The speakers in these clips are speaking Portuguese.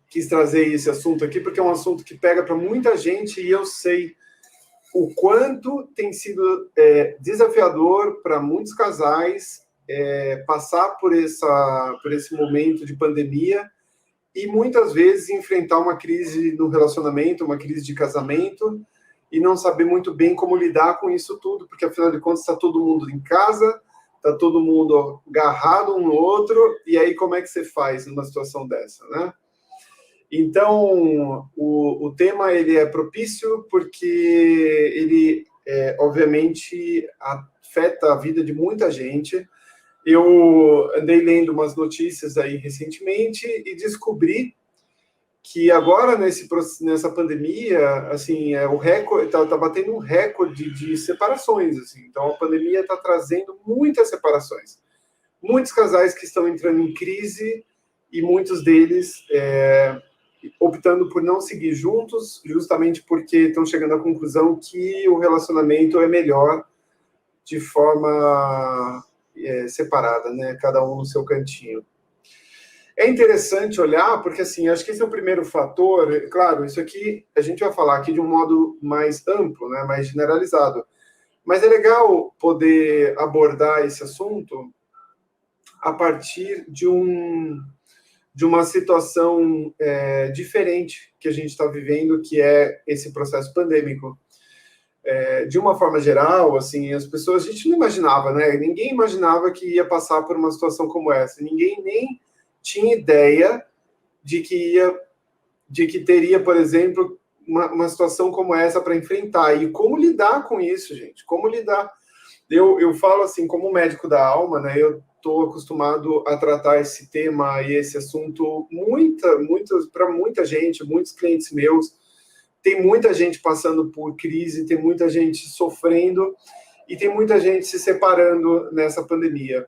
quis trazer esse assunto aqui, porque é um assunto que pega para muita gente e eu sei o quanto tem sido desafiador para muitos casais passar por esse momento de pandemia e muitas vezes enfrentar uma crise no relacionamento, uma crise de casamento, e não saber muito bem como lidar com isso tudo, porque afinal de contas está todo mundo em casa, está todo mundo agarrado um no outro, e aí como é que você faz numa situação dessa, né? Então, o tema ele é propício porque ele, obviamente, afeta a vida de muita gente. Eu andei lendo umas notícias aí recentemente e descobri que agora, nessa pandemia, assim, o recorde tá batendo um recorde de separações, assim. Então, a pandemia está trazendo muitas separações. Muitos casais que estão entrando em crise e muitos deles optando por não seguir juntos, justamente porque estão chegando à conclusão que o relacionamento é melhor de forma separada, né? Cada um no seu cantinho. É interessante olhar, porque assim, acho que esse é o primeiro fator. Claro, isso aqui a gente vai falar aqui de um modo mais amplo, né? Mais generalizado. Mas é legal poder abordar esse assunto a partir de uma situação diferente que a gente está vivendo, que é esse processo pandêmico. De uma forma geral, assim, as pessoas, a gente não imaginava, né? Ninguém imaginava que ia passar por uma situação como essa. Ninguém nem tinha ideia de que teria, por exemplo, uma situação como essa para enfrentar. E como lidar com isso, gente? Como lidar? Eu falo assim, como médico da alma, né? Eu estou acostumado a tratar esse tema e esse assunto para muita gente, muitos clientes meus. Tem muita gente passando por crise, tem muita gente sofrendo e tem muita gente se separando nessa pandemia.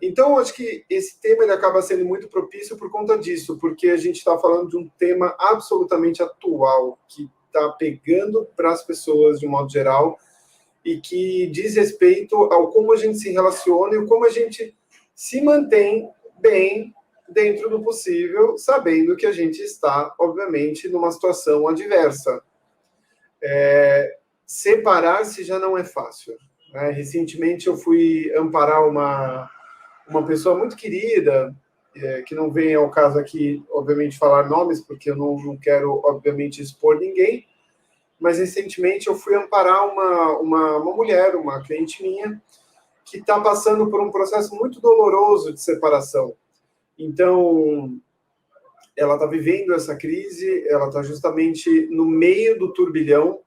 Então, acho que esse tema ele acaba sendo muito propício por conta disso, porque a gente está falando de um tema absolutamente atual, que está pegando para as pessoas de um modo geral e que diz respeito ao como a gente se relaciona e como a gente se mantém bem dentro do possível, sabendo que a gente está, obviamente, numa situação adversa. Separar-se já não é fácil. Né? Recentemente eu fui amparar uma pessoa muito querida, que não vem ao caso aqui, obviamente, falar nomes, porque eu não quero, obviamente, expor ninguém, mas recentemente eu fui amparar uma mulher, uma cliente minha, que está passando por um processo muito doloroso de separação. Então, ela está vivendo essa crise, ela está justamente no meio do turbilhão,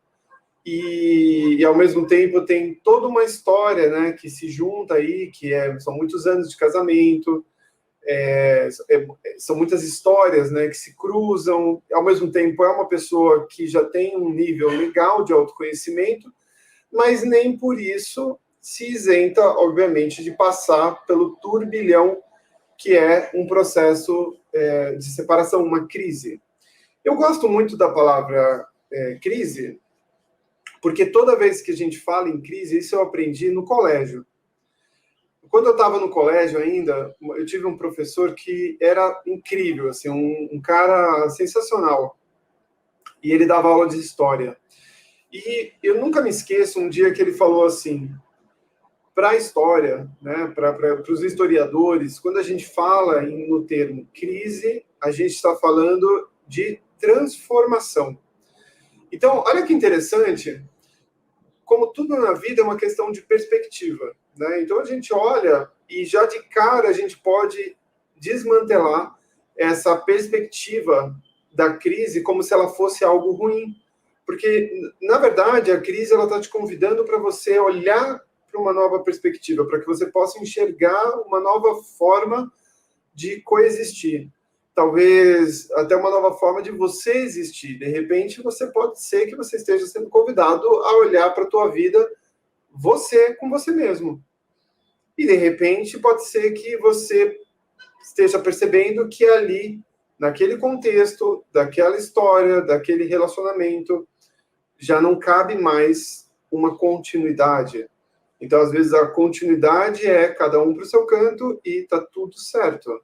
e ao mesmo tempo tem toda uma história, né, que se junta aí, são muitos anos de casamento, são muitas histórias, né, que se cruzam. Ao mesmo tempo é uma pessoa que já tem um nível legal de autoconhecimento, mas nem por isso se isenta, obviamente, de passar pelo turbilhão que é um processo de separação, uma crise. Eu gosto muito da palavra crise, porque toda vez que a gente fala em crise, isso eu aprendi no colégio. Quando eu estava no colégio ainda, eu tive um professor que era incrível, assim, um cara sensacional. E ele dava aula de história. E eu nunca me esqueço um dia que ele falou assim, para a história, né, para os historiadores, quando a gente fala no termo crise, a gente está falando de transformação. Então, olha que interessante, como tudo na vida é uma questão de perspectiva, né? Então a gente olha e já de cara a gente pode desmantelar essa perspectiva da crise como se ela fosse algo ruim, porque na verdade a crise ela está te convidando para você olhar para uma nova perspectiva, para que você possa enxergar uma nova forma de coexistir. Talvez até uma nova forma de você existir. De repente, pode ser que você esteja sendo convidado a olhar para a tua vida você com você mesmo. E, de repente, pode ser que você esteja percebendo que ali, naquele contexto, daquela história, daquele relacionamento, já não cabe mais uma continuidade. Então, às vezes, a continuidade é cada um para o seu canto e está tudo certo.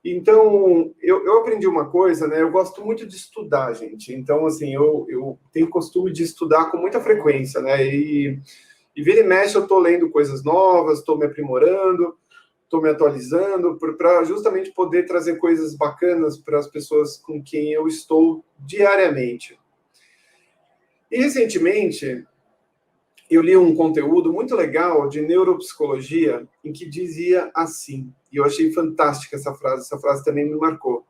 Então, eu aprendi uma coisa, né? Eu gosto muito de estudar, gente. Então, assim, eu tenho costume de estudar com muita frequência, né? E vira e mexe, eu estou lendo coisas novas, estou me aprimorando, estou me atualizando, para justamente poder trazer coisas bacanas para as pessoas com quem eu estou diariamente. E, recentemente, eu li um conteúdo muito legal de neuropsicologia em que dizia assim, e eu achei fantástica essa frase também me marcou.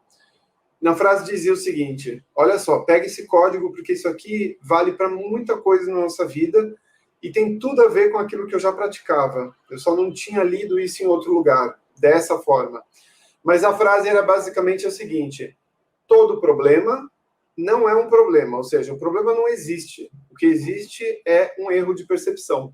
Na frase dizia o seguinte: olha só, pega esse código porque isso aqui vale para muita coisa na nossa vida e tem tudo a ver com aquilo que eu já praticava. Eu só não tinha lido isso em outro lugar, dessa forma. Mas a frase era basicamente a seguinte: todo problema não é um problema, ou seja, o problema não existe. O que existe é um erro de percepção.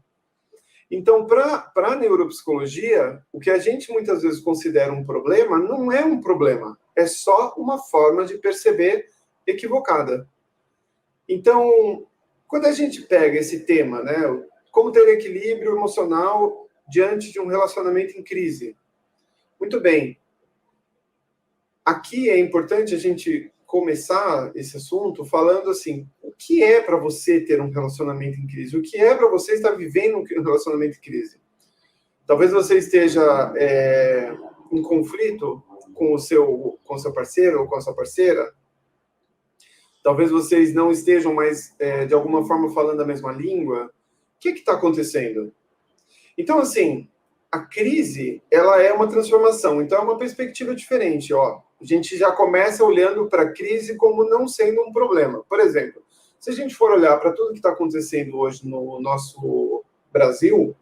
Então, para a neuropsicologia, o que a gente muitas vezes considera um problema não é um problema, é só uma forma de perceber equivocada. Então, quando a gente pega esse tema, né, como ter equilíbrio emocional diante de um relacionamento em crise, muito bem. Aqui é importante a gente começar esse assunto falando assim, o que é para você ter um relacionamento em crise? O que é para você estar vivendo um relacionamento em crise? Talvez você esteja em conflito com o seu parceiro ou com a sua parceira. Talvez vocês não estejam mais, de alguma forma, falando a mesma língua. O que está acontecendo? Então, assim, a crise, ela é uma transformação. Então, é uma perspectiva diferente, ó. A gente já começa olhando para a crise como não sendo um problema. Por exemplo, se a gente for olhar para tudo que está acontecendo hoje no nosso Brasil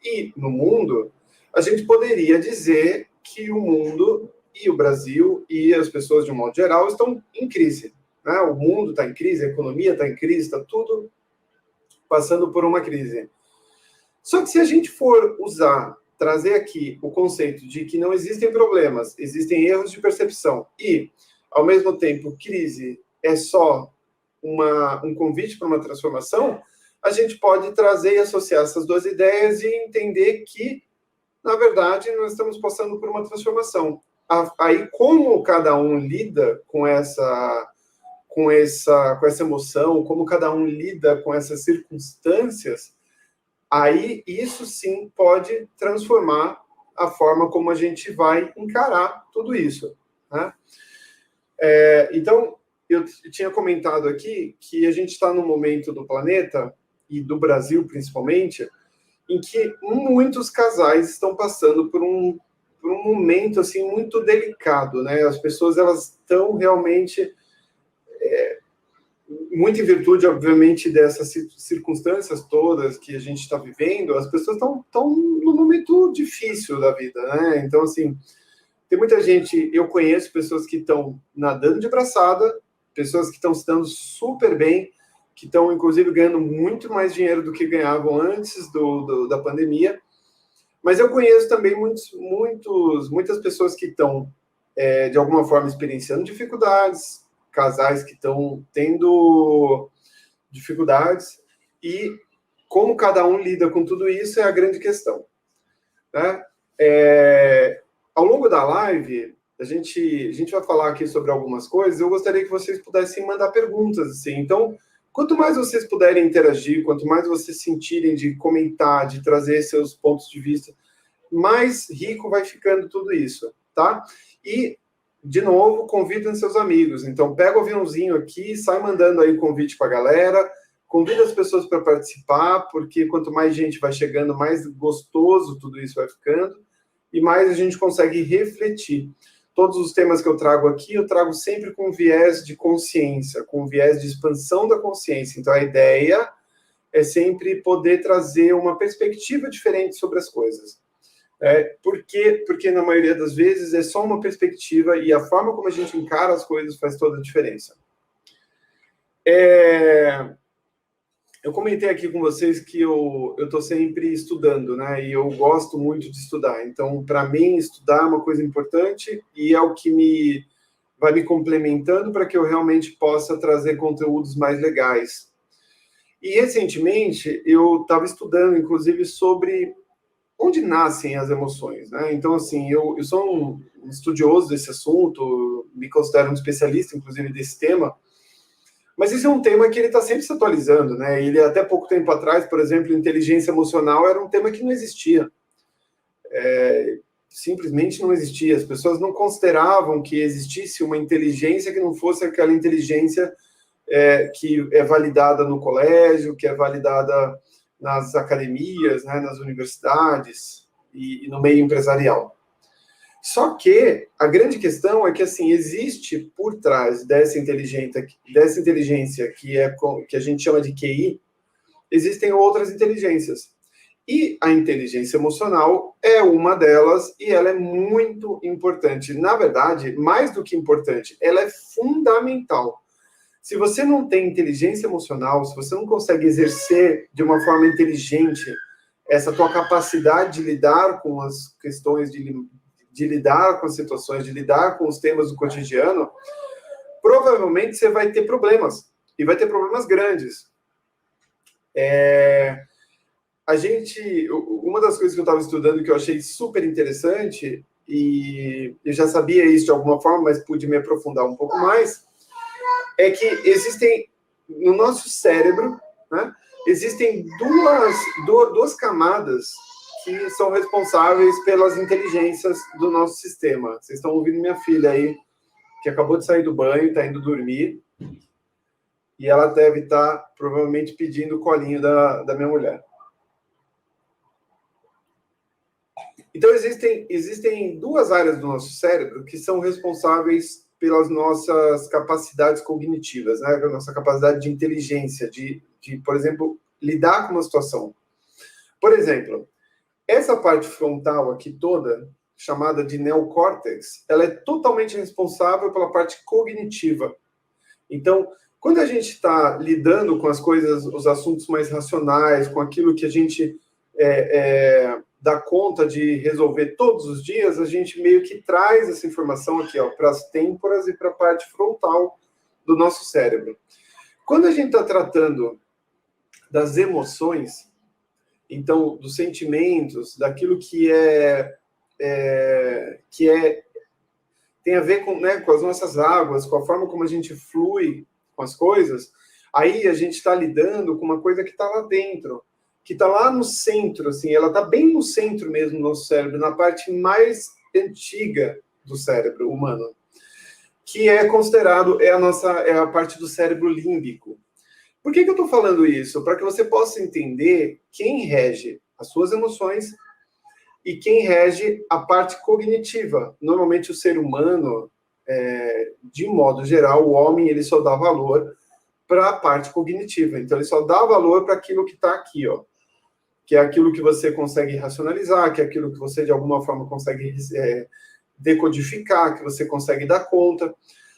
e no mundo, a gente poderia dizer que o mundo e o Brasil e as pessoas, de um modo geral, estão em crise. Né? O mundo está em crise, a economia está em crise, está tudo passando por uma crise. Só que se a gente for trazer aqui o conceito de que não existem problemas, existem erros de percepção e, ao mesmo tempo, crise é só um convite para uma transformação, a gente pode trazer e associar essas duas ideias e entender que, na verdade, nós estamos passando por uma transformação. Aí, como cada um lida com essa emoção, como cada um lida com essas circunstâncias, aí isso sim pode transformar a forma como a gente vai encarar tudo isso. Né? Então, eu tinha comentado aqui que a gente está num momento do planeta, e do Brasil principalmente, em que muitos casais estão passando por um momento assim, muito delicado. Né? As pessoas elas estão realmente... muito em virtude, obviamente, dessas circunstâncias todas que a gente está vivendo, as pessoas estão num momento difícil da vida, né? Então, assim, tem muita gente, eu conheço pessoas que estão nadando de braçada, pessoas que estão se dando super bem, que estão, inclusive, ganhando muito mais dinheiro do que ganhavam antes da pandemia, mas eu conheço também muitas pessoas que estão, de alguma forma, experienciando dificuldades, casais que estão tendo dificuldades, e como cada um lida com tudo isso é a grande questão. Né? Ao longo da live, a gente vai falar aqui sobre algumas coisas, eu gostaria que vocês pudessem mandar perguntas, assim. Então, quanto mais vocês puderem interagir, quanto mais vocês sentirem de comentar, de trazer seus pontos de vista, mais rico vai ficando tudo isso, tá? E de novo, convidem seus amigos. Então, pega o aviãozinho aqui, sai mandando aí convite para a galera, convida as pessoas para participar, porque quanto mais gente vai chegando, mais gostoso tudo isso vai ficando, e mais a gente consegue refletir. Todos os temas que eu trago aqui, eu trago sempre com viés de consciência, com viés de expansão da consciência. Então, a ideia é sempre poder trazer uma perspectiva diferente sobre as coisas. Porque na maioria das vezes é só uma perspectiva e a forma como a gente encara as coisas faz toda a diferença. Eu comentei aqui com vocês que eu estou sempre estudando, né? E eu gosto muito de estudar. Então, para mim, estudar é uma coisa importante e é o que vai me complementando para que eu realmente possa trazer conteúdos mais legais. E, recentemente, eu estava estudando, inclusive, sobre onde nascem as emoções, né? Então, assim, eu sou um estudioso desse assunto, me considero um especialista, inclusive, desse tema, mas esse é um tema que ele está sempre se atualizando, né? Ele, até pouco tempo atrás, por exemplo, inteligência emocional era um tema que não existia. Simplesmente não existia. As pessoas não consideravam que existisse uma inteligência que não fosse aquela inteligência que é validada no colégio, que é validada nas academias, né, nas universidades e no meio empresarial. Só que a grande questão é que, assim, existe por trás dessa inteligência que a gente chama de QI, existem outras inteligências. E a inteligência emocional é uma delas e ela é muito importante. Na verdade, mais do que importante, ela é fundamental. Se você não tem inteligência emocional, se você não consegue exercer de uma forma inteligente essa tua capacidade de lidar com as questões, de lidar com as situações, de lidar com os temas do cotidiano, provavelmente você vai ter problemas. E vai ter problemas grandes. Uma das coisas que eu estava estudando que eu achei super interessante, e eu já sabia isso de alguma forma, mas pude me aprofundar um pouco mais, é que existem, no nosso cérebro, né, existem duas camadas que são responsáveis pelas inteligências do nosso sistema. Vocês estão ouvindo minha filha aí, que acabou de sair do banho, está indo dormir, e ela deve estar provavelmente pedindo o colinho da minha mulher. Então, existem duas áreas do nosso cérebro que são responsáveis pelas nossas capacidades cognitivas, né? A nossa capacidade de inteligência, de, por exemplo, lidar com uma situação. Por exemplo, essa parte frontal aqui toda, chamada de neocórtex, ela é totalmente responsável pela parte cognitiva. Então, quando a gente está lidando com as coisas, os assuntos mais racionais, com aquilo que a gente dá conta de resolver todos os dias, a gente meio que traz essa informação aqui, ó, para as têmporas e para a parte frontal do nosso cérebro. Quando a gente está tratando das emoções, então, dos sentimentos, daquilo que tem a ver com, né, com as nossas águas, com a forma como a gente flui com as coisas, aí a gente está lidando com uma coisa que está lá dentro, que está lá no centro, assim, ela está bem no centro mesmo do nosso cérebro, na parte mais antiga do cérebro humano, que é considerado, é a parte do cérebro límbico. Por que eu estou falando isso? Para que você possa entender quem rege as suas emoções e quem rege a parte cognitiva. Normalmente o ser humano, de modo geral, o homem, ele só dá valor para a parte cognitiva. Então, ele só dá valor para aquilo que está aqui, ó, que é aquilo que você consegue racionalizar, que é aquilo que você, de alguma forma, consegue decodificar, que você consegue dar conta.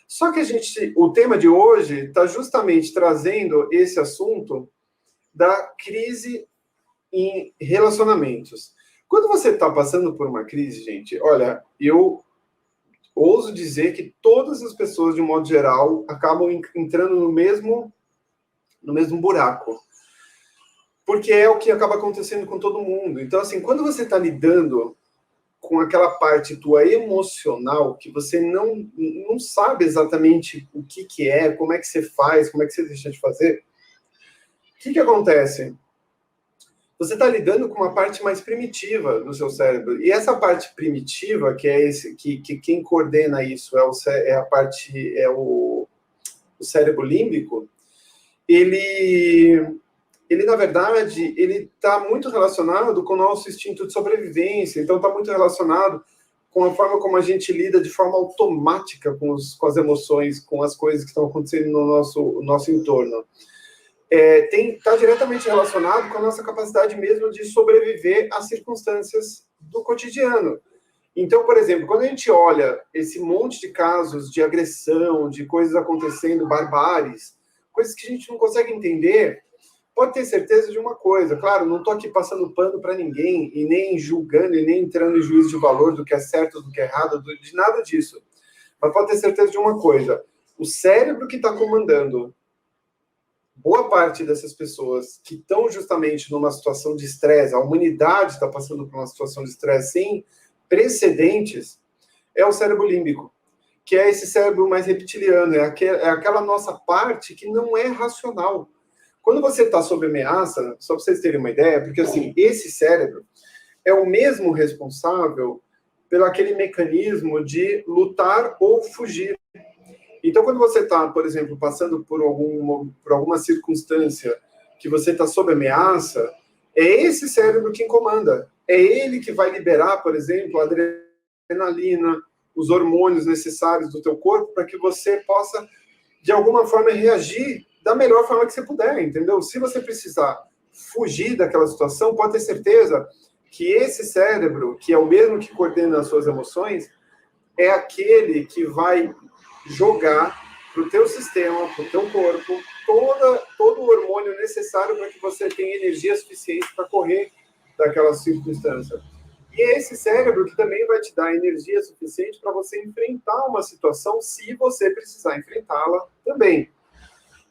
Só que o tema de hoje está justamente trazendo esse assunto da crise em relacionamentos. Quando você está passando por uma crise, gente, olha, eu ouso dizer que todas as pessoas, de um modo geral, acabam entrando no mesmo buraco. Porque é o que acaba acontecendo com todo mundo. Então, assim, quando você está lidando com aquela parte tua emocional, que você não sabe exatamente o que é, como é que você faz, como é que você deixa de fazer, o que acontece? Você está lidando com uma parte mais primitiva do seu cérebro. E essa parte primitiva, que é que quem coordena isso o cérebro límbico, ele, na verdade, ele está muito relacionado com o nosso instinto de sobrevivência. Então, está muito relacionado com a forma como a gente lida de forma automática com as emoções, com as coisas que estão acontecendo no nosso entorno. Está diretamente relacionado com a nossa capacidade mesmo de sobreviver às circunstâncias do cotidiano. Então, por exemplo, quando a gente olha esse monte de casos de agressão, de coisas acontecendo, barbáries, coisas que a gente não consegue entender, pode ter certeza de uma coisa. Claro, não estou aqui passando pano para ninguém, e nem julgando, e nem entrando em juízo de valor do que é certo, do que é errado, de nada disso. Mas pode ter certeza de uma coisa. O cérebro que está comandando boa parte dessas pessoas que estão justamente numa situação de estresse, a humanidade está passando por uma situação de estresse sem precedentes, é o cérebro límbico, que é esse cérebro mais reptiliano, é aquela nossa parte que não é racional. Quando você está sob ameaça, só para vocês terem uma ideia, porque assim, esse cérebro é o mesmo responsável pelo aquele mecanismo de lutar ou fugir. Então, quando você está, por exemplo, passando por alguma circunstância que você está sob ameaça, é esse cérebro que comanda. É ele que vai liberar, por exemplo, a adrenalina, os hormônios necessários do teu corpo para que você possa, de alguma forma, reagir da melhor forma que você puder, entendeu? Se você precisar fugir daquela situação, pode ter certeza que esse cérebro, que é o mesmo que coordena as suas emoções, é aquele que vai jogar para o teu sistema, para o teu corpo, todo o hormônio necessário para que você tenha energia suficiente para correr daquela circunstância. E é esse cérebro que também vai te dar energia suficiente para você enfrentar uma situação, se você precisar enfrentá-la também.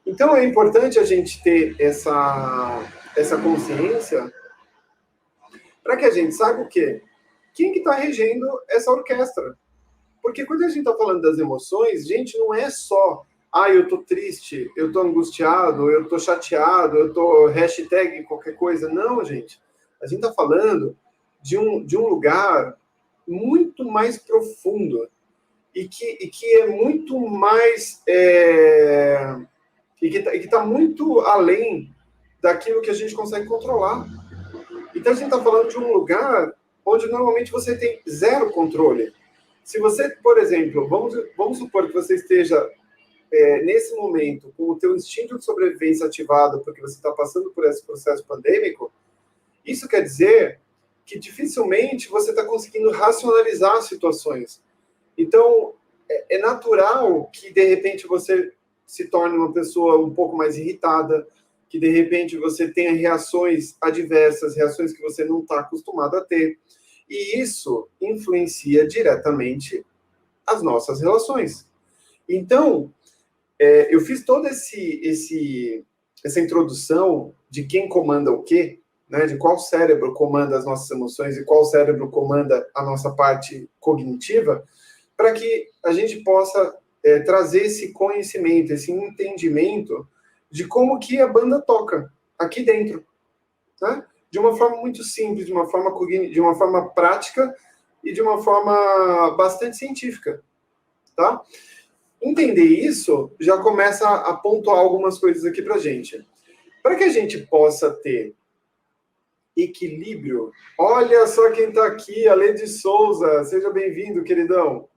Então, é importante a gente ter essa consciência para que a gente saiba o quê? Quem que está regendo essa orquestra? Porque quando a gente está falando das emoções, gente, não é só, eu tô triste, eu tô angustiado, eu tô chateado, eu tô hashtag qualquer coisa. Não, gente. A gente está falando de um lugar muito mais profundo e que é muito mais... e que está muito além daquilo que a gente consegue controlar. Então, a gente está falando de um lugar onde normalmente você tem zero controle. Se você, por exemplo, vamos supor que você esteja nesse momento com o teu instinto de sobrevivência ativado porque você está passando por esse processo pandêmico, isso quer dizer que dificilmente você está conseguindo racionalizar as situações. Então, é natural que, de repente, você se torne uma pessoa um pouco mais irritada, que, de repente, você tenha reações adversas, reações que você não está acostumado a ter. E isso influencia diretamente as nossas relações. Então, eu fiz toda essa introdução de quem comanda o quê, né, de qual cérebro comanda as nossas emoções e qual cérebro comanda a nossa parte cognitiva, para que a gente possa trazer esse conhecimento, esse entendimento de como que a banda toca aqui dentro, né? De uma forma muito simples, de uma forma prática e de uma forma bastante científica, tá? Entender isso já começa a pontuar algumas coisas aqui para a gente. Para que a gente possa ter equilíbrio, olha só quem está aqui, a Lê de Souza, seja bem-vindo, queridão.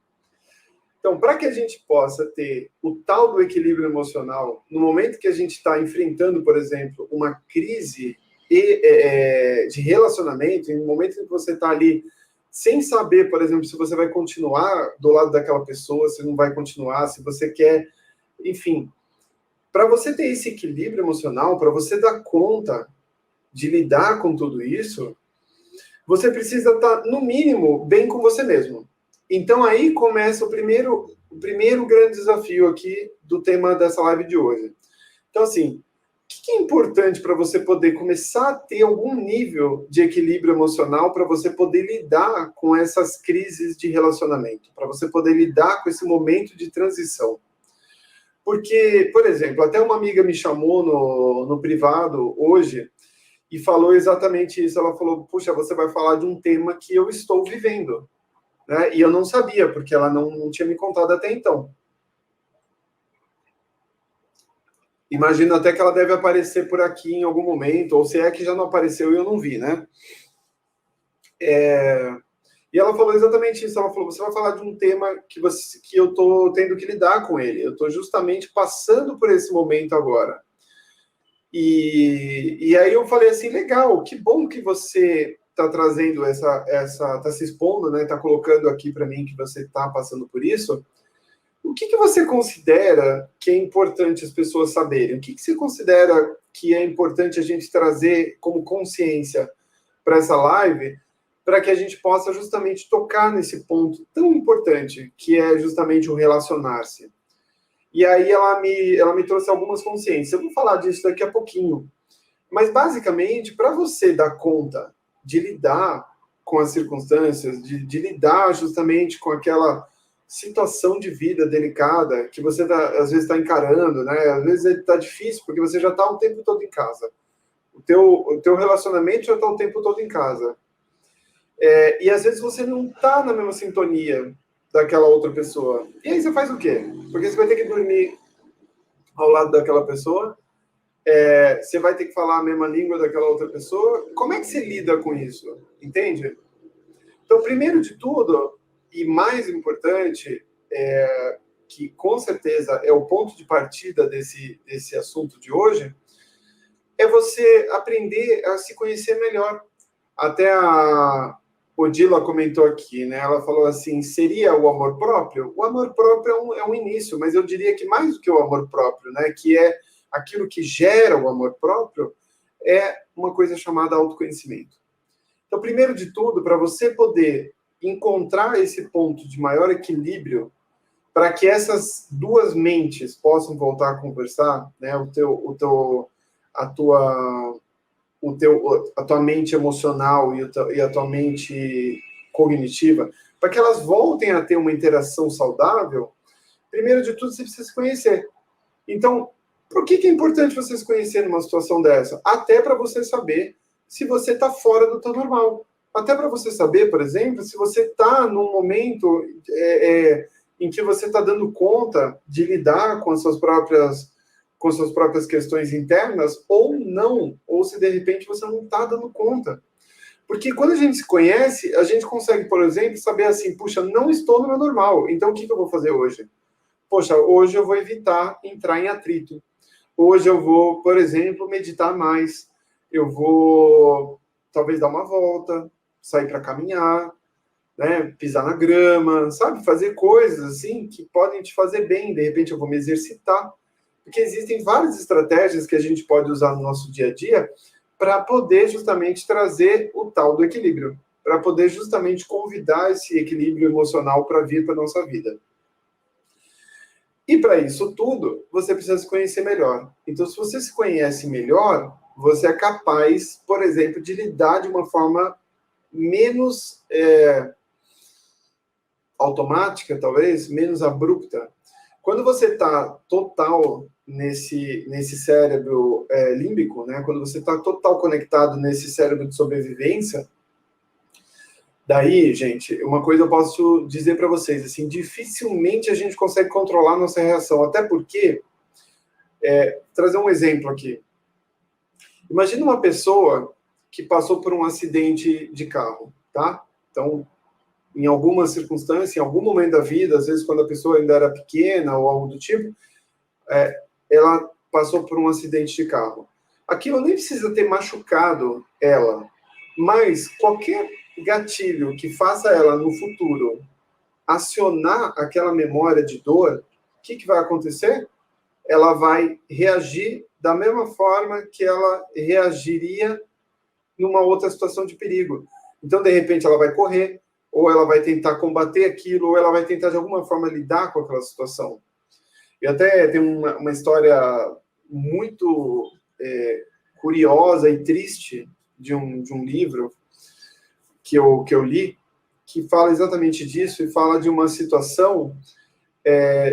Então, para que a gente possa ter o tal do equilíbrio emocional, no momento que a gente está enfrentando, por exemplo, uma crise de relacionamento, no momento em que você está ali sem saber, por exemplo, se você vai continuar do lado daquela pessoa, se não vai continuar, se você quer, enfim, para você ter esse equilíbrio emocional, para você dar conta de lidar com tudo isso, você precisa estar, no mínimo, bem com você mesmo. Então, aí começa o primeiro grande desafio aqui do tema dessa live de hoje. Então, assim, o que é importante para você poder começar a ter algum nível de equilíbrio emocional para você poder lidar com essas crises de relacionamento, para você poder lidar com esse momento de transição? Porque, por exemplo, até uma amiga me chamou no privado hoje e falou exatamente isso. Ela falou, puxa, você vai falar de um tema que eu estou vivendo, né? E eu não sabia, porque ela não tinha me contado até então. Imagino até que ela deve aparecer por aqui em algum momento, ou se é que já não apareceu e eu não vi, né? E ela falou exatamente isso. Ela falou, você vai falar de um tema que eu estou tendo que lidar com ele. Eu estou justamente passando por esse momento agora. E aí eu falei assim, legal, que bom que você está trazendo está se expondo, né? Está colocando aqui para mim que você está passando por isso. O que você considera que é importante as pessoas saberem? O que você considera que é importante a gente trazer como consciência para essa live, para que a gente possa justamente tocar nesse ponto tão importante, que é justamente o relacionar-se? E aí ela me trouxe algumas consciências. Eu vou falar disso daqui a pouquinho. Mas, basicamente, para você dar conta de lidar com as circunstâncias, de lidar justamente com aquela situação de vida delicada que você às vezes está encarando, né? Às vezes está difícil porque você já está o tempo todo em casa. O teu relacionamento já está o tempo todo em casa. E às vezes você não está na mesma sintonia daquela outra pessoa. E aí você faz o quê? Porque você vai ter que dormir ao lado daquela pessoa, você vai ter que falar a mesma língua daquela outra pessoa. Como é que você lida com isso? Entende? Então, primeiro de tudo, e mais importante, que com certeza é o ponto de partida desse assunto de hoje, é você aprender a se conhecer melhor. Até a Odila comentou aqui, né? Ela falou assim, seria o amor próprio? O amor próprio é um início, mas eu diria que mais do que o amor próprio, né? Que é aquilo que gera o amor próprio, é uma coisa chamada autoconhecimento. Então, primeiro de tudo, para você poder encontrar esse ponto de maior equilíbrio, para que essas duas mentes possam voltar a conversar, né? A tua mente emocional e a tua mente cognitiva, para que elas voltem a ter uma interação saudável, primeiro de tudo, você precisa se conhecer. Então, por que é importante você se conhecer numa situação dessa? Até para você saber se você está fora do teu normal. Até para você saber, por exemplo, se você está num momento em que você está dando conta de lidar com as suas próprias questões internas ou não, ou se de repente você não está dando conta. Porque quando a gente se conhece, a gente consegue, por exemplo, saber assim, puxa, não estou no meu normal, então o que eu vou fazer hoje? Poxa, hoje eu vou evitar entrar em atrito. Hoje eu vou, por exemplo, meditar mais. Eu vou, talvez, dar uma volta, sair para caminhar, né? Pisar na grama, sabe? Fazer coisas assim que podem te fazer bem. De repente eu vou me exercitar. Porque existem várias estratégias que a gente pode usar no nosso dia a dia para poder justamente trazer o tal do equilíbrio, para poder justamente convidar esse equilíbrio emocional para vir para a nossa vida. E para isso tudo, você precisa se conhecer melhor. Então, se você se conhece melhor, você é capaz, por exemplo, de lidar de uma forma menos automática, talvez, menos abrupta. Quando você está total nesse cérebro límbico, né? Quando você está total conectado nesse cérebro de sobrevivência, daí, gente, uma coisa eu posso dizer para vocês, assim, dificilmente a gente consegue controlar a nossa reação, até porque, trazer um exemplo aqui. Imagina uma pessoa que passou por um acidente de carro, tá? Então, em alguma circunstância, em algum momento da vida, às vezes quando a pessoa ainda era pequena ou algo do tipo, ela passou por um acidente de carro. Aquilo nem precisa ter machucado ela, mas qualquer gatilho que faça ela, no futuro, acionar aquela memória de dor, o que vai acontecer? Ela vai reagir da mesma forma que ela reagiria numa outra situação de perigo. Então, de repente, ela vai correr, ou ela vai tentar combater aquilo, ou ela vai tentar, de alguma forma, lidar com aquela situação. E até tem uma história muito curiosa e triste de um livro que eu li, que fala exatamente disso, e fala de uma situação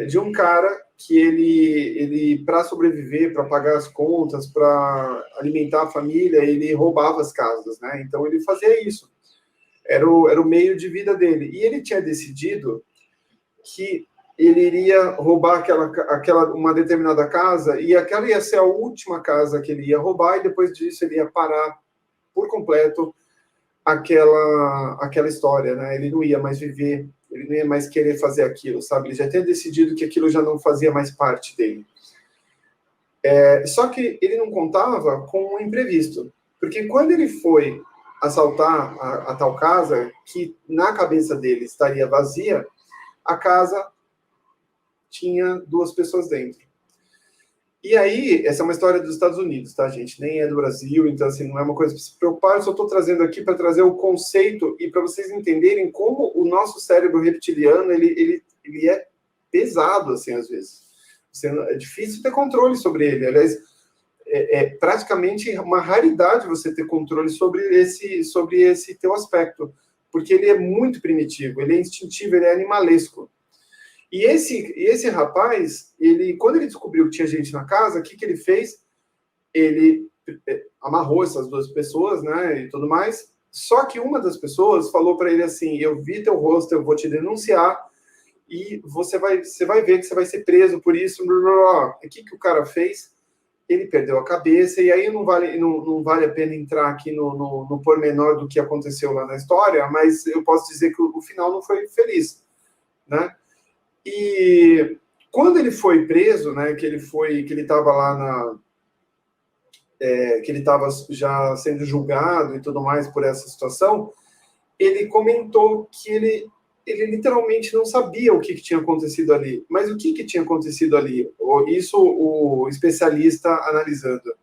de um cara que ele para sobreviver, para pagar as contas, para alimentar a família, ele roubava as casas, né? Então ele fazia isso. Era o meio de vida dele. E ele tinha decidido que ele iria roubar uma determinada casa, e aquela ia ser a última casa que ele ia roubar, e depois disso ele ia parar por completo aquela história, né? Ele não ia mais viver, ele não ia mais querer fazer aquilo, sabe? Ele já tinha decidido que aquilo já não fazia mais parte dele. Só que ele não contava com um imprevisto, porque quando ele foi assaltar a tal casa, que na cabeça dele estaria vazia, a casa tinha 2 pessoas dentro. E aí, essa é uma história dos Estados Unidos, tá, gente? Nem é do Brasil, então, assim, não é uma coisa para se preocupar, eu só estou trazendo aqui para trazer o conceito e para vocês entenderem como o nosso cérebro reptiliano, ele é pesado, assim, às vezes. É difícil ter controle sobre ele. Aliás, é praticamente uma raridade você ter controle sobre esse teu aspecto, porque ele é muito primitivo, ele é instintivo, ele é animalesco. E esse rapaz, quando ele descobriu que tinha gente na casa, o que ele fez? Ele amarrou essas duas pessoas, né, e tudo mais. Só que uma das pessoas falou para ele assim: eu vi teu rosto, eu vou te denunciar e você vai ver que você vai ser preso por isso. O que o cara fez? Ele perdeu a cabeça, e aí não vale a pena entrar aqui no pormenor do que aconteceu lá na história, mas eu posso dizer que o final não foi feliz, né? E quando ele foi preso, né, que ele estava lá que ele estava já sendo julgado e tudo mais por essa situação, ele comentou que ele literalmente não sabia o que tinha acontecido ali. Mas o que tinha acontecido ali? Isso o especialista analisando.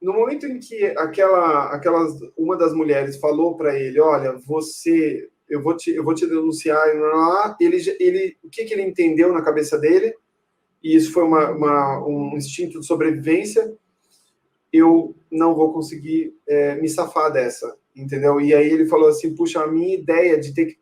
No momento em que uma das mulheres falou para ele: olha, eu vou te denunciar, o que ele entendeu na cabeça dele, e isso foi um instinto de sobrevivência: eu não vou conseguir me safar dessa, entendeu? E aí ele falou assim: puxa, a minha ideia de ter que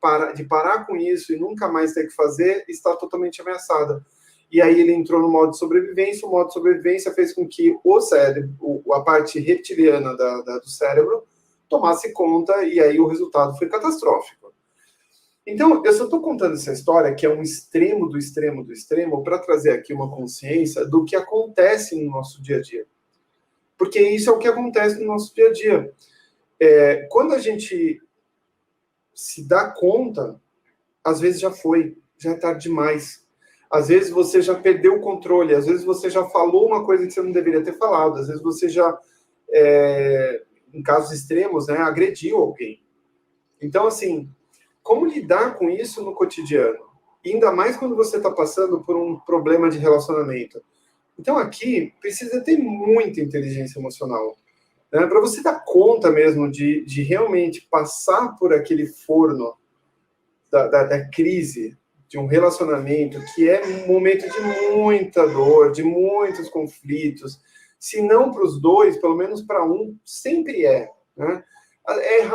parar com isso e nunca mais ter que fazer está totalmente ameaçada. E aí ele entrou no modo de sobrevivência. O modo de sobrevivência fez com que o cérebro, a parte reptiliana do cérebro, tomasse conta, e aí o resultado foi catastrófico. Então, eu só estou contando essa história, que é um extremo do extremo do extremo, para trazer aqui uma consciência do que acontece no nosso dia a dia. Porque isso é o que acontece no nosso dia a dia. Quando a gente se dá conta, às vezes já é tarde demais. Às vezes você já perdeu o controle, às vezes você já falou uma coisa que você não deveria ter falado, às vezes você já, em casos extremos, né, agrediu alguém. Então, assim, como lidar com isso no cotidiano? E ainda mais quando você está passando por um problema de relacionamento. Então, aqui, precisa ter muita inteligência emocional, né, para você dar conta mesmo de realmente passar por aquele forno da crise, de um relacionamento que é um momento de muita dor, de muitos conflitos. Se não para os dois, pelo menos para um, sempre é, né?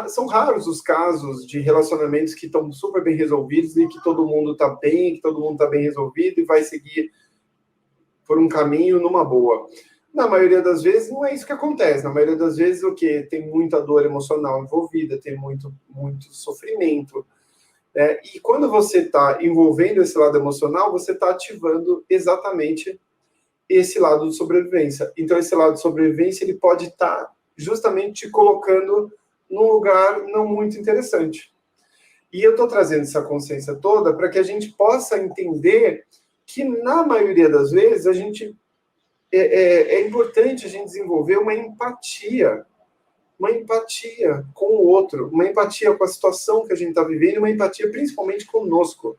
São raros os casos de relacionamentos que estão super bem resolvidos e que todo mundo está bem, que todo mundo está bem resolvido e vai seguir por um caminho numa boa. Na maioria das vezes, não é isso que acontece. Na maioria das vezes, o quê? Tem muita dor emocional envolvida, tem muito sofrimento. E quando você está envolvendo esse lado emocional, você está ativando exatamente esse lado de sobrevivência. Então, esse lado de sobrevivência, ele pode estar justamente te colocando num lugar não muito interessante. E eu estou trazendo essa consciência toda para que a gente possa entender que, na maioria das vezes, é importante a gente desenvolver uma empatia com o outro, uma empatia com a situação que a gente está vivendo, uma empatia principalmente conosco.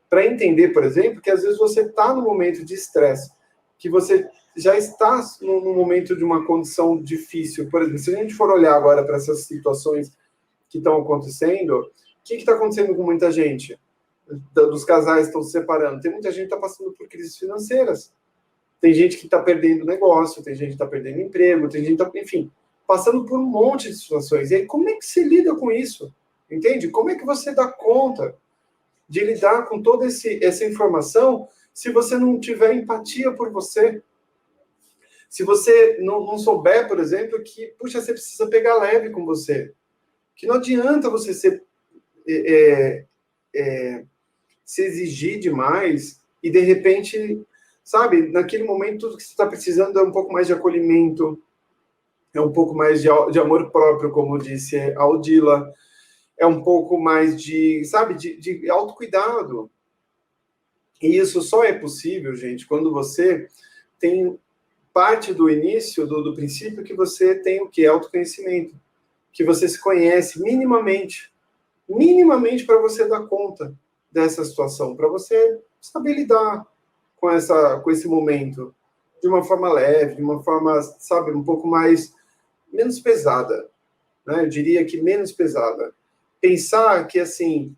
Para entender, por exemplo, que às vezes você está num momento de estresse, que você já está num momento de uma condição difícil. Por exemplo, se a gente for olhar agora para essas situações que estão acontecendo, o que está acontecendo com muita gente? Dos casais que estão se separando. Tem muita gente que está passando por crises financeiras. Tem gente que está perdendo negócio, tem gente que está perdendo emprego, tem gente que está, enfim, passando por um monte de situações. E aí, como é que você lida com isso? Entende? Como é que você dá conta de lidar com toda essa informação se você não tiver empatia por você? Se você não souber, por exemplo, que, puxa, você precisa pegar leve com você. Que não adianta você se exigir demais e, de repente, sabe, naquele momento, tudo que você está precisando é um pouco mais de acolhimento, é um pouco mais de amor próprio, como disse a Odila, é um pouco mais de autocuidado. E isso só é possível, gente, quando você tem parte do início, do princípio, que você tem o quê? Autoconhecimento. Que você se conhece minimamente para você dar conta dessa situação, para você saber lidar com esse momento de uma forma leve, de uma forma, sabe, um pouco menos pesada, né? Eu diria que menos pesada. Pensar que, assim,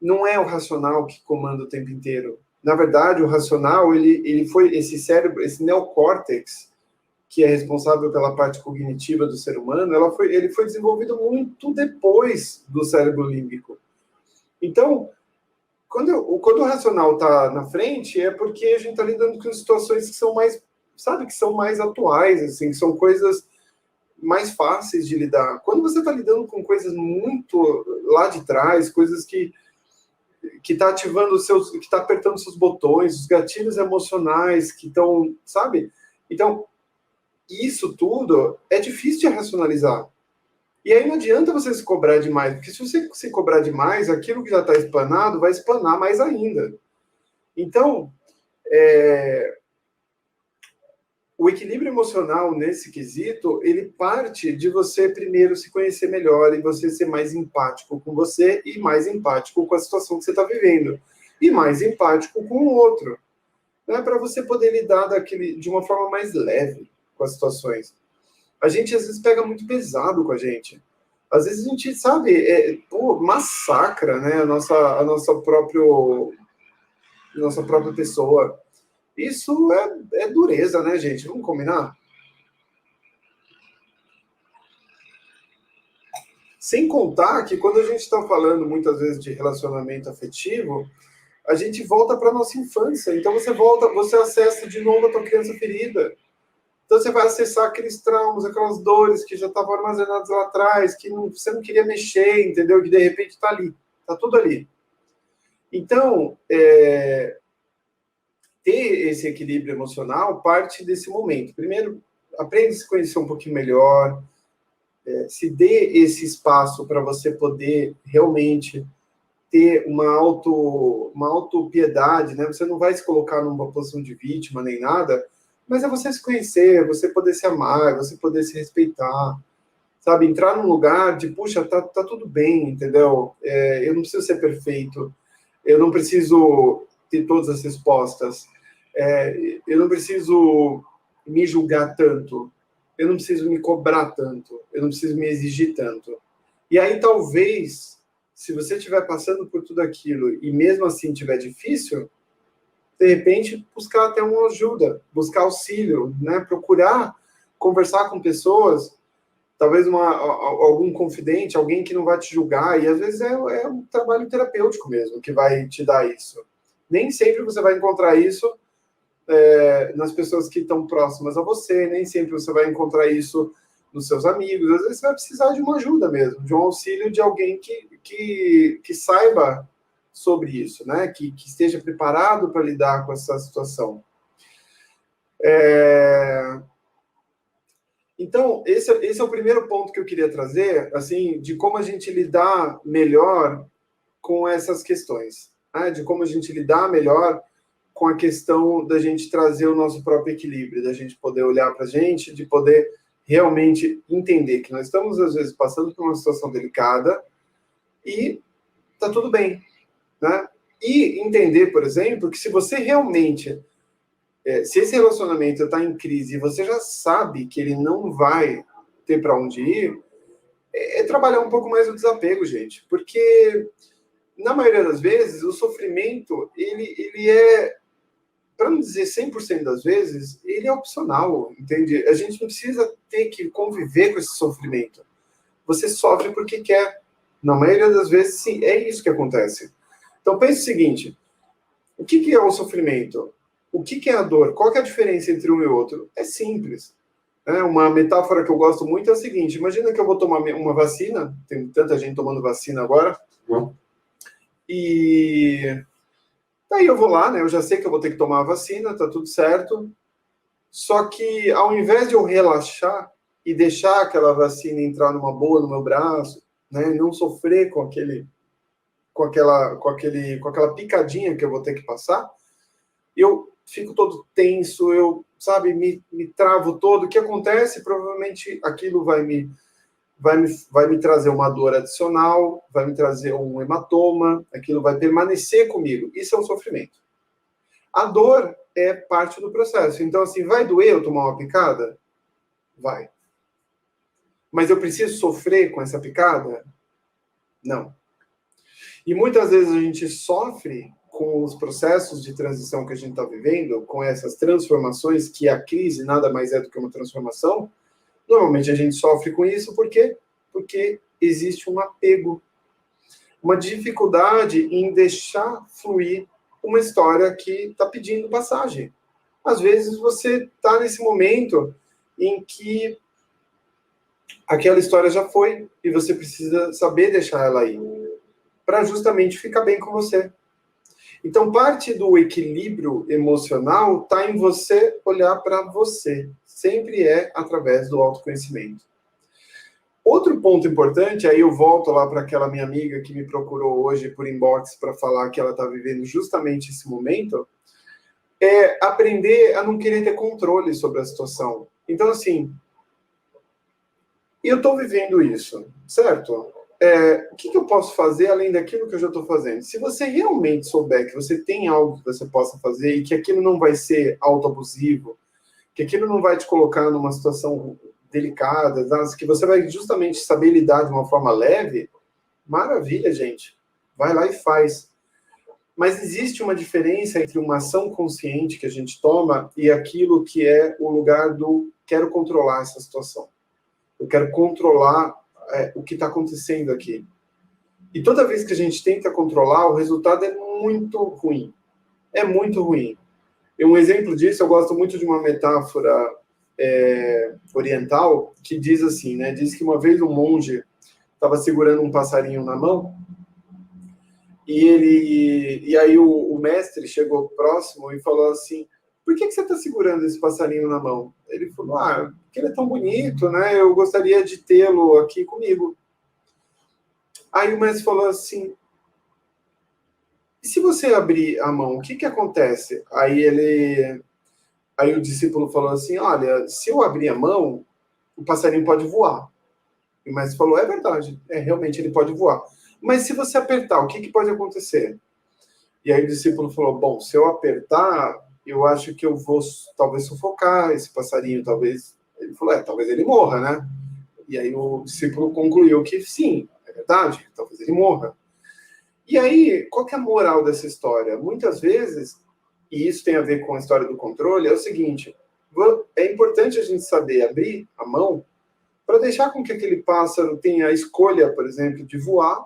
não é o racional que comanda o tempo inteiro. Na verdade, o racional, ele foi esse cérebro, esse neocórtex, que é responsável pela parte cognitiva do ser humano, ele foi desenvolvido muito depois do cérebro límbico. Então, quando o racional está na frente, é porque a gente está lidando com situações que são mais, sabe, que são mais atuais, assim, que são coisas mais fáceis de lidar. Quando você está lidando com coisas muito lá de trás, coisas que está ativando os seus, que está apertando seus botões, os gatilhos emocionais que estão, sabe? Então, isso tudo é difícil de racionalizar. E aí não adianta você se cobrar demais, porque se você se cobrar demais, aquilo que já está explanado vai explanar mais ainda. Então, o equilíbrio emocional nesse quesito, ele parte de você primeiro se conhecer melhor e você ser mais empático com você e mais empático com a situação que você está vivendo. E mais empático com o outro. Né? Para você poder lidar de uma forma mais leve com as situações. A gente, às vezes, pega muito pesado com a gente. Às vezes a gente, sabe, massacra, né, a nossa própria pessoa. Isso é dureza, né, gente? Vamos combinar? Sem contar que quando a gente está falando muitas vezes de relacionamento afetivo, a gente volta para a nossa infância. Então você acessa de novo a tua criança ferida. Então você vai acessar aqueles traumas, aquelas dores que já estavam armazenadas lá atrás, que você não queria mexer, entendeu? Que de repente está ali, está tudo ali. Então, ter esse equilíbrio emocional parte desse momento. Primeiro, aprende a se conhecer um pouquinho melhor, se dê esse espaço para você poder realmente ter uma autopiedade, né? Você não vai se colocar numa posição de vítima nem nada, mas é você se conhecer, você poder se amar, você poder se respeitar, sabe? Entrar num lugar de, puxa, tá tudo bem, entendeu? Eu não preciso ser perfeito, eu não preciso ter todas as respostas, eu não preciso me julgar tanto, eu não preciso me cobrar tanto, eu não preciso me exigir tanto. E aí, talvez, se você estiver passando por tudo aquilo e mesmo assim estiver difícil, de repente, buscar até uma ajuda, buscar auxílio, né? Procurar conversar com pessoas, talvez algum confidente, alguém que não vai te julgar, e às vezes é um trabalho terapêutico mesmo que vai te dar isso. Nem sempre você vai encontrar isso nas pessoas que estão próximas a você, nem sempre você vai encontrar isso nos seus amigos, às vezes você vai precisar de uma ajuda mesmo, de um auxílio de alguém que saiba sobre isso, né? Que esteja preparado para lidar com essa situação. Então, esse é o primeiro ponto que eu queria trazer, assim, de como a gente lidar melhor com essas questões, né? De como a gente lidar melhor com a questão da gente trazer o nosso próprio equilíbrio, da gente poder olhar para a gente, de poder realmente entender que nós estamos, às vezes, passando por uma situação delicada e tá tudo bem, né? E entender, por exemplo, que se você realmente, se esse relacionamento está em crise e você já sabe que ele não vai ter para onde ir, trabalhar um pouco mais o desapego, gente. Porque, na maioria das vezes, o sofrimento, ele é, para não dizer 100% das vezes, ele é opcional, entende? A gente não precisa ter que conviver com esse sofrimento. Você sofre porque quer. Na maioria das vezes, sim, é isso que acontece. Então, pense o seguinte, o que é o sofrimento? O que é a dor? Qual que é a diferença entre um e outro? É simples. Uma metáfora que eu gosto muito é a seguinte, imagina que eu vou tomar uma vacina, tem tanta gente tomando vacina agora, e daí eu vou lá, né? Eu já sei que eu vou ter que tomar a vacina, tá tudo certo, só que ao invés de eu relaxar e deixar aquela vacina entrar numa boa no meu braço, né? Não sofrer com aquela picadinha que eu vou ter que passar, eu fico todo tenso, eu, sabe, me travo todo. O que acontece? Provavelmente aquilo vai me trazer uma dor adicional, vai me trazer um hematoma, aquilo vai permanecer comigo. Isso é um sofrimento. A dor é parte do processo. Então, assim, vai doer eu tomar uma picada? Vai. Mas eu preciso sofrer com essa picada? Não. E muitas vezes a gente sofre com os processos de transição que a gente está vivendo, com essas transformações, que a crise nada mais é do que uma transformação. Normalmente a gente sofre com isso porque existe um apego, uma dificuldade em deixar fluir uma história que está pedindo passagem. Às vezes você está nesse momento em que aquela história já foi e você precisa saber deixar ela ir, para justamente ficar bem com você. Então, parte do equilíbrio emocional está em você olhar para você. Sempre é através do autoconhecimento. Outro ponto importante, aí eu volto lá para aquela minha amiga que me procurou hoje por inbox para falar que ela está vivendo justamente esse momento, é aprender a não querer ter controle sobre a situação. Então, assim, eu estou vivendo isso, certo? O que eu posso fazer além daquilo que eu já estou fazendo? Se você realmente souber que você tem algo que você possa fazer e que aquilo não vai ser autoabusivo, que aquilo não vai te colocar numa situação delicada, que você vai justamente saber lidar de uma forma leve, maravilha, gente. Vai lá e faz. Mas existe uma diferença entre uma ação consciente que a gente toma e aquilo que é o lugar do quero controlar essa situação. Eu quero controlar o que está acontecendo aqui. E toda vez que a gente tenta controlar, o resultado é muito ruim. É muito ruim. E um exemplo disso, eu gosto muito de uma metáfora oriental que diz assim, né? Diz que uma vez um monge estava segurando um passarinho na mão e aí o mestre chegou próximo e falou assim: por que você está segurando esse passarinho na mão? Ele falou: porque ele é tão bonito, né? Eu gostaria de tê-lo aqui comigo. Aí o mestre falou assim: e se você abrir a mão, o que acontece? Aí o discípulo falou assim: olha, se eu abrir a mão, o passarinho pode voar. E o mestre falou: é verdade, realmente ele pode voar. Mas se você apertar, o que pode acontecer? E aí o discípulo falou: bom, se eu apertar, eu acho que eu vou talvez sufocar esse passarinho, talvez... Ele falou: talvez ele morra, né? E aí o discípulo concluiu que sim, é verdade, talvez ele morra. E aí, qual que é a moral dessa história? Muitas vezes, e isso tem a ver com a história do controle, é o seguinte: é importante a gente saber abrir a mão para deixar com que aquele pássaro tenha a escolha, por exemplo, de voar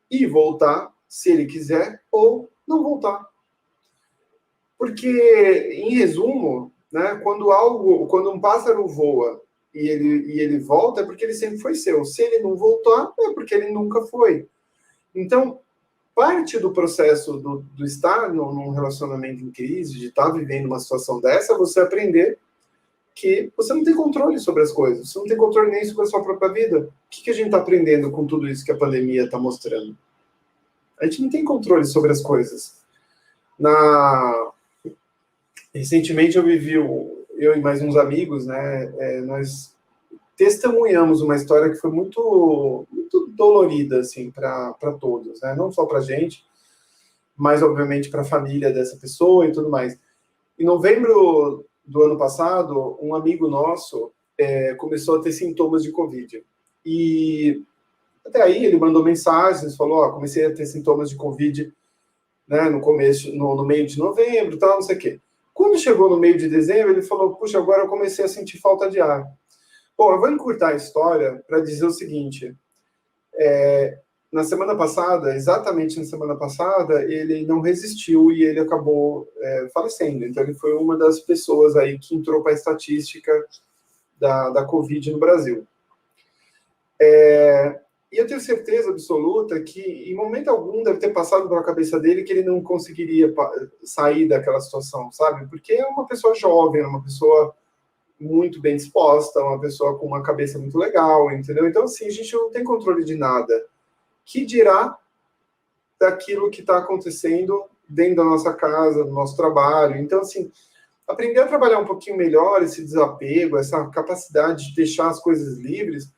e voltar, se ele quiser, ou não voltar. Porque, em resumo, né, quando um pássaro voa e ele volta, é porque ele sempre foi seu. Se ele não voltar, é porque ele nunca foi. Então, parte do processo do estar num relacionamento em crise, de estar vivendo uma situação dessa, é você aprender que você não tem controle sobre as coisas, você não tem controle nem sobre a sua própria vida. O que a gente está aprendendo com tudo isso que a pandemia está mostrando? A gente não tem controle sobre as coisas. Recentemente eu e mais uns amigos, né, nós testemunhamos uma história que foi muito, muito dolorida, assim, para todos, né? Não só para a gente, mas, obviamente, para a família dessa pessoa e tudo mais. Em novembro do ano passado, um amigo nosso começou a ter sintomas de Covid. E até aí ele mandou mensagens, falou: comecei a ter sintomas de Covid, né, no começo, no meio de novembro, tal, não sei o quê. Quando chegou no meio de dezembro, ele falou: puxa, agora eu comecei a sentir falta de ar. Bom, eu vou encurtar a história para dizer o seguinte: na semana passada, exatamente na semana passada, ele não resistiu e ele acabou falecendo. Então, ele foi uma das pessoas aí que entrou para a estatística da Covid no Brasil. E eu tenho certeza absoluta que, em momento algum, deve ter passado pela cabeça dele que ele não conseguiria sair daquela situação, sabe? Porque é uma pessoa jovem, é uma pessoa muito bem disposta, uma pessoa com uma cabeça muito legal, entendeu? Então, assim, a gente não tem controle de nada. Que dirá daquilo que está acontecendo dentro da nossa casa, do nosso trabalho? Então, assim, aprender a trabalhar um pouquinho melhor esse desapego, essa capacidade de deixar as coisas livres,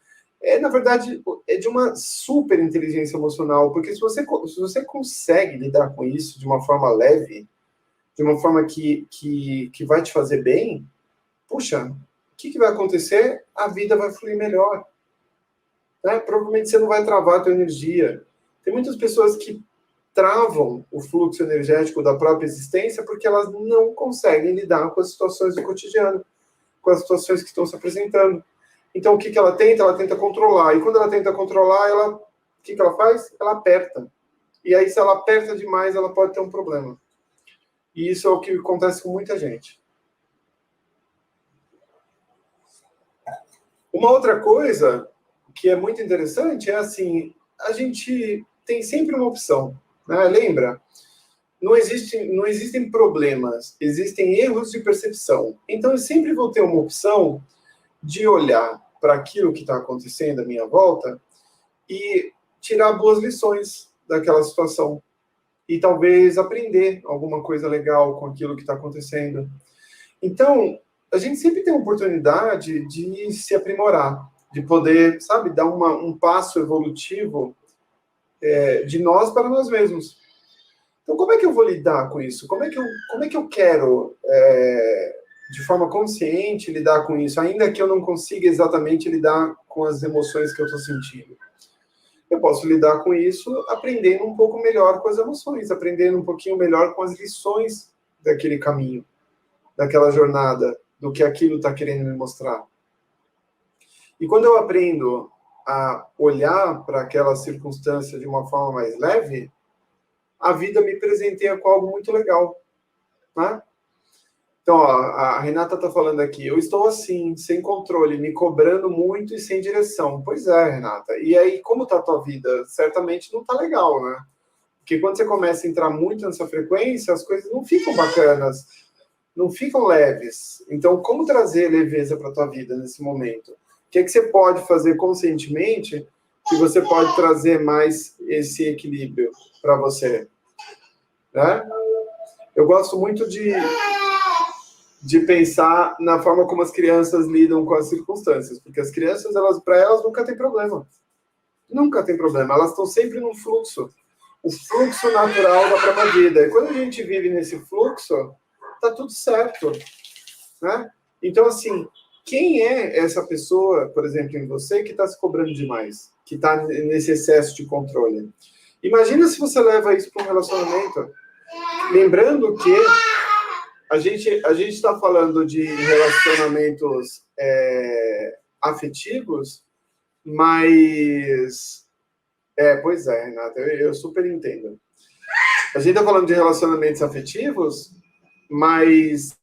na verdade, é de uma super inteligência emocional, porque se você consegue lidar com isso de uma forma leve, de uma forma que vai te fazer bem, puxa, o que vai acontecer? A vida vai fluir melhor. Né? Provavelmente você não vai travar a tua energia. Tem muitas pessoas que travam o fluxo energético da própria existência porque elas não conseguem lidar com as situações do cotidiano, com as situações que estão se apresentando. Então, o que ela tenta? Ela tenta controlar. E quando ela tenta controlar, o que ela faz? Ela aperta. E aí, se ela aperta demais, ela pode ter um problema. E isso é o que acontece com muita gente. Uma outra coisa que é muito interessante é assim, a gente tem sempre uma opção, né? Lembra? Não existem problemas, existem erros de percepção. Então, eu sempre vou ter uma opção de olhar para aquilo que está acontecendo à minha volta e tirar boas lições daquela situação. E talvez aprender alguma coisa legal com aquilo que está acontecendo. Então, a gente sempre tem a oportunidade de se aprimorar, de poder, sabe, dar um passo evolutivo de nós para nós mesmos. Então, como é que eu vou lidar com isso? Como é que eu quero, de forma consciente, lidar com isso, ainda que eu não consiga exatamente lidar com as emoções que eu estou sentindo? Eu posso lidar com isso aprendendo um pouco melhor com as emoções, aprendendo um pouquinho melhor com as lições daquele caminho, daquela jornada, do que aquilo está querendo me mostrar. E quando eu aprendo a olhar para aquela circunstância de uma forma mais leve, a vida me presenteia com algo muito legal, né? Então, ó, a Renata está falando aqui, eu estou assim, sem controle, me cobrando muito e sem direção. Pois é, Renata. E aí, como está a tua vida? Certamente não está legal, né? Porque quando você começa a entrar muito nessa frequência, as coisas não ficam bacanas, não ficam leves. Então, como trazer leveza para a tua vida nesse momento? O que você pode fazer conscientemente que você pode trazer mais esse equilíbrio para você? Né? Eu gosto muito de pensar na forma como as crianças lidam com as circunstâncias, porque as crianças, para elas nunca tem problema. Nunca tem problema. Elas estão sempre num fluxo. O fluxo natural da própria vida. E quando a gente vive nesse fluxo, tá tudo certo, né? Então, assim, quem é essa pessoa, por exemplo, em você, que está se cobrando demais? Que está nesse excesso de controle? Imagina se você leva isso para um relacionamento. Lembrando que a gente está falando de relacionamentos afetivos, mas... pois é, Renata, eu super entendo. A gente está falando de relacionamentos afetivos, mas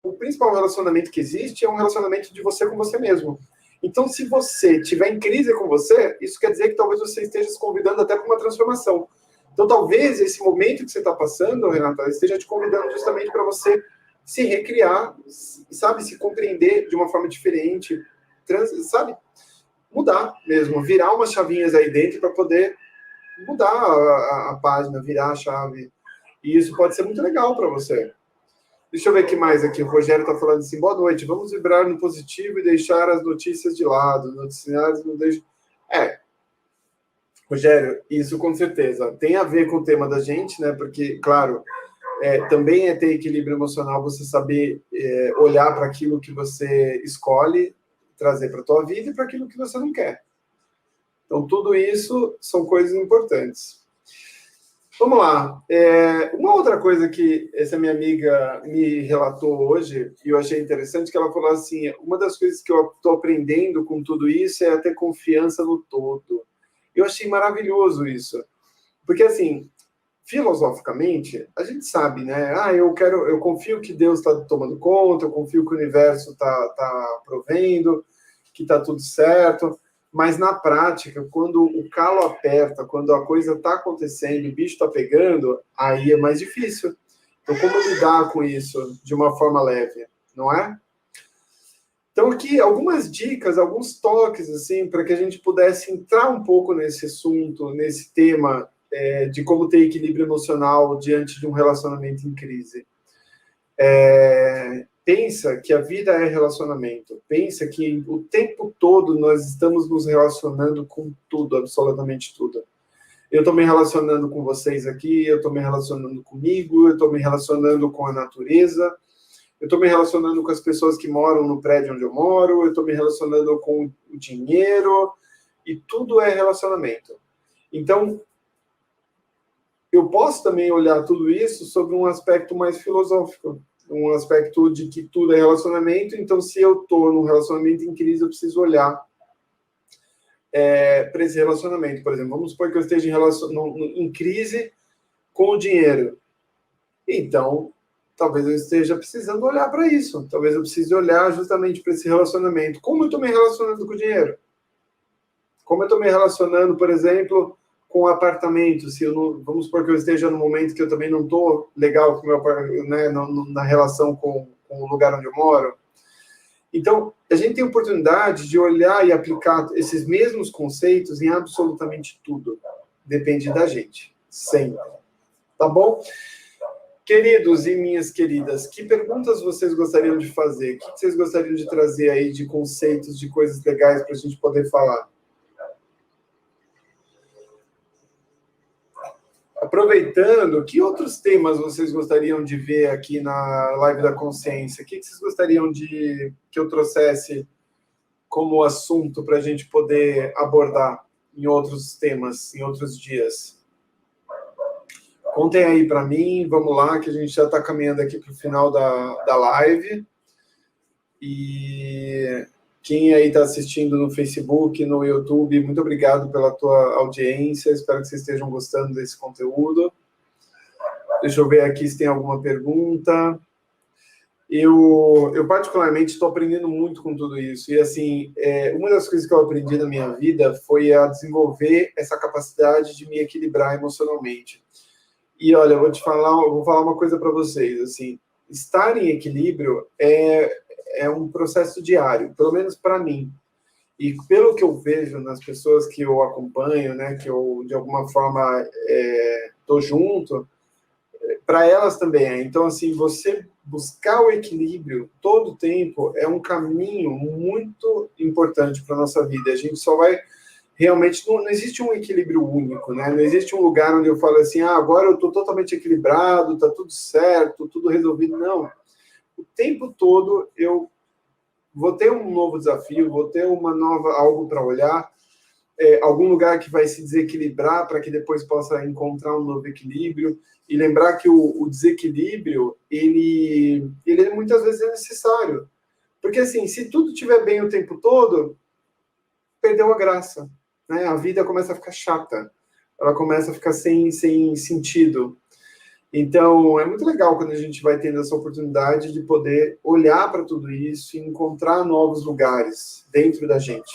o principal relacionamento que existe é um relacionamento de você com você mesmo. Então, se você estiver em crise com você, isso quer dizer que talvez você esteja se convidando até para uma transformação. Então, talvez esse momento que você está passando, Renata, esteja te convidando justamente para você se recriar, sabe, se compreender de uma forma diferente, sabe, mudar mesmo, virar umas chavinhas aí dentro para poder mudar a página, virar a chave. E isso pode ser muito legal para você. Deixa eu ver o que mais aqui. O Rogério está falando assim, boa noite, vamos vibrar no positivo e deixar as notícias de lado. Noticiários não deixam... Rogério, isso com certeza. Tem a ver com o tema da gente, né? Porque, claro, também é ter equilíbrio emocional, você saber olhar para aquilo que você escolhe, trazer para a tua vida e para aquilo que você não quer. Então, tudo isso são coisas importantes. Vamos lá. Uma outra coisa que essa minha amiga me relatou hoje, e eu achei interessante, que ela falou assim, uma das coisas que eu estou aprendendo com tudo isso é ter confiança no todo. Eu achei maravilhoso isso. Porque, assim, filosoficamente, a gente sabe, né? Eu confio que Deus está tomando conta, eu confio que o universo está provendo, que está tudo certo. Mas na prática, quando o calo aperta, quando a coisa está acontecendo, o bicho está pegando, aí é mais difícil. Então, como lidar com isso de uma forma leve, não é? Então, aqui, algumas dicas, alguns toques, assim, para que a gente pudesse entrar um pouco nesse assunto, nesse tema de como ter equilíbrio emocional diante de um relacionamento em crise. Pensa que a vida é relacionamento. Pensa que o tempo todo nós estamos nos relacionando com tudo, absolutamente tudo. Eu estou me relacionando com vocês aqui, eu estou me relacionando comigo, eu estou me relacionando com a natureza, eu estou me relacionando com as pessoas que moram no prédio onde eu moro, eu estou me relacionando com o dinheiro, E tudo é relacionamento. Então, eu posso também olhar tudo isso sobre um aspecto mais filosófico, um aspecto de que tudo é relacionamento. Então, se eu estou num relacionamento em crise, eu preciso olhar para esse relacionamento. Por exemplo, vamos supor que eu esteja em crise com o dinheiro. Então, talvez eu esteja precisando olhar para isso. Talvez eu precise olhar justamente para esse relacionamento. Como eu estou me relacionando com o dinheiro? Como eu estou me relacionando, por exemplo, com o apartamento? Se eu não, vamos supor que eu esteja no momento que eu também não estou legal com o meu, né, na relação com o lugar onde eu moro. Então, a gente tem a oportunidade de olhar e aplicar esses mesmos conceitos em absolutamente tudo. Depende da gente, sempre. Tá bom? Queridos e minhas queridas, que perguntas vocês gostariam de fazer? O que vocês gostariam de trazer aí de conceitos, de coisas legais para a gente poder falar? Aproveitando, que outros temas vocês gostariam de ver aqui na Live da Consciência? O que vocês gostariam de que eu trouxesse como assunto para a gente poder abordar em outros temas, em outros dias? Contem aí para mim, vamos lá, que a gente já está caminhando aqui para o final da live. E quem aí está assistindo no Facebook, no YouTube, muito obrigado pela tua audiência, espero que vocês estejam gostando desse conteúdo. Deixa eu ver aqui se tem alguma pergunta. Eu particularmente, estou aprendendo muito com tudo isso. E, assim, uma das coisas que eu aprendi na minha vida foi a desenvolver essa capacidade de me equilibrar emocionalmente. E, olha, eu vou falar uma coisa para vocês. Assim, estar em equilíbrio é um processo diário, pelo menos para mim. E pelo que eu vejo nas pessoas que eu acompanho, né, que eu, de alguma forma, estou junto, para elas também é. Então, assim, você buscar o equilíbrio todo o tempo é um caminho muito importante para a nossa vida. A gente só vai realmente... Não existe um equilíbrio único, né? Não existe um lugar onde eu falo assim, agora eu estou totalmente equilibrado, está tudo certo, tudo resolvido. Não. O tempo todo eu vou ter um novo desafio, vou ter algo para olhar, algum lugar que vai se desequilibrar para que depois possa encontrar um novo equilíbrio. E lembrar que o desequilíbrio, ele muitas vezes é necessário. Porque, assim, se tudo estiver bem o tempo todo, perdeu a graça, né? A vida começa a ficar chata, ela começa a ficar sem sentido. Então, é muito legal quando a gente vai tendo essa oportunidade de poder olhar para tudo isso e encontrar novos lugares dentro da gente.